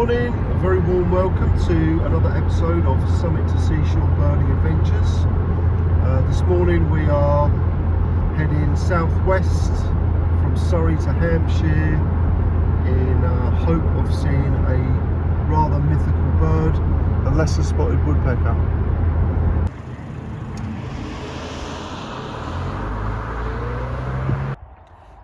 morning, a very warm welcome to another episode of Summit to Seashore Birding Adventures. This morning we are heading southwest from Surrey to Hampshire in hope of seeing a rather mythical bird, the Lesser Spotted Woodpecker.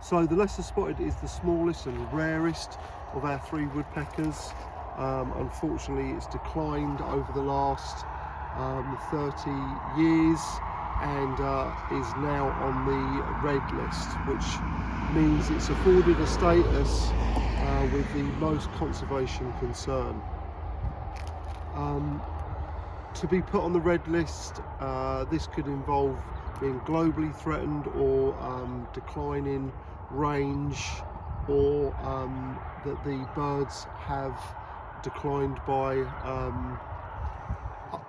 So the Lesser Spotted is the smallest and rarest of our three woodpeckers. Unfortunately it's declined over the last 30 years and is now on the red list, which means it's afforded a status with the most conservation concern. To be put on the red list, this could involve being globally threatened or declining range, or that the birds have declined by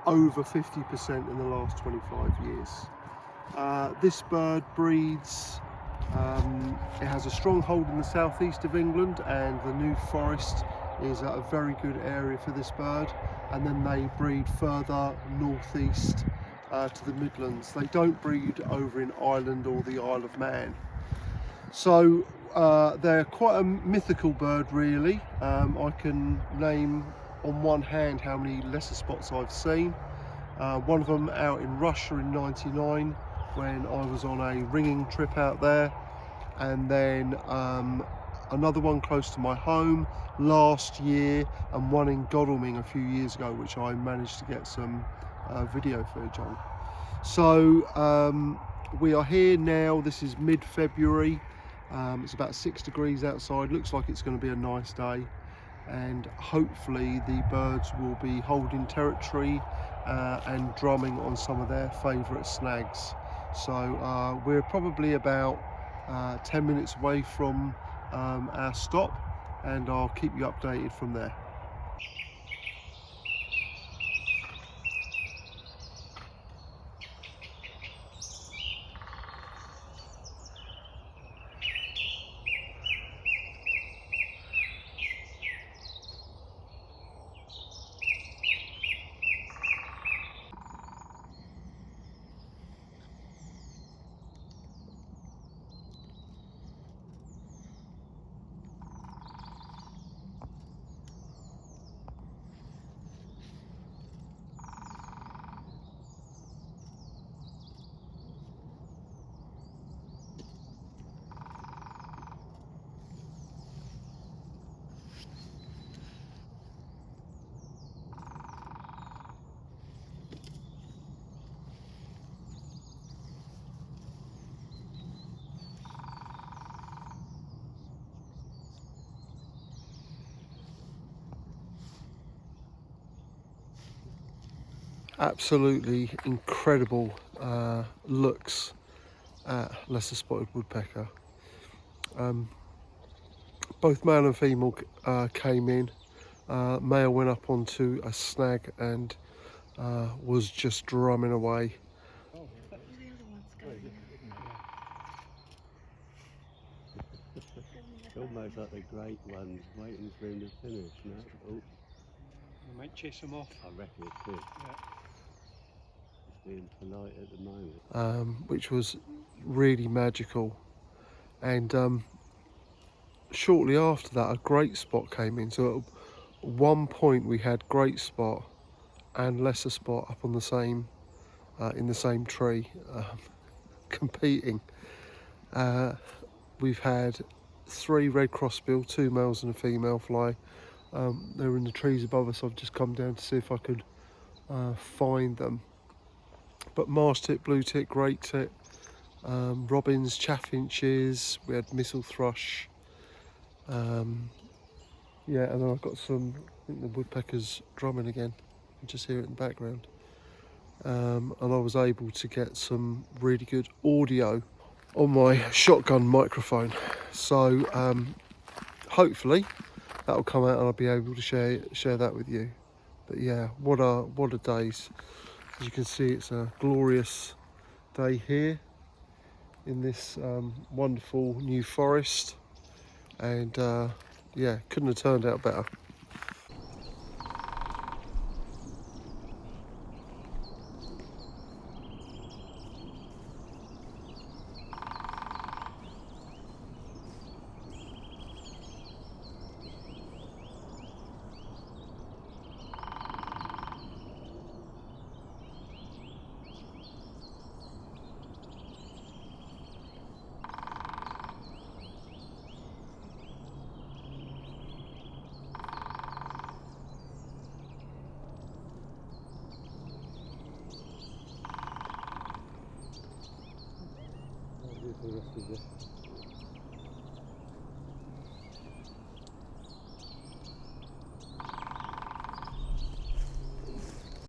over 50% in the last 25 years. This bird breeds, it has a stronghold in the southeast of England, and the New Forest is a very good area for this bird, and then they breed further northeast to the Midlands. They don't breed over in Ireland or the Isle of Man. So they're quite a mythical bird, really. I can name on one hand how many lesser spots I've seen. One of them out in Russia in '99 when I was on a ringing trip out there, and then another one close to my home last year, and one in Godalming a few years ago, which I managed to get some video footage on. So we are here now. This is mid-February. It's about 6 degrees outside. Looks like it's going to be a nice day, and hopefully the birds will be holding territory and drumming on some of their favourite snags. So we're probably about 10 minutes away from our stop, and I'll keep you updated from there. Absolutely incredible looks at Lesser Spotted Woodpecker. Both male and female came in. Male went up onto a snag and was just drumming away. Almost like the great ones waiting for him to finish, no? Oh. I might chase him off. I reckon it could. Yeah. He's being polite at the moment. Which was really magical. And shortly after that, a great spot came in. So at one point we had great spot and lesser spot up on the same in the same tree competing. We've had 3 red crossbill, 2 males and a female fly. They were in the trees above us. I've just come down to see if I could find them. But marsh tit, blue tit, great tit, robins, chaffinches, we had missel thrush. Yeah, and then I've got some, I think the woodpeckers drumming again. You can just hear it in the background. And I was able to get some really good audio on my shotgun microphone. So hopefully that'll come out and I'll be able to share that with you. But yeah, what a days. As you can see, it's a glorious day here in this wonderful New Forest, and yeah, couldn't have turned out better. the rest of the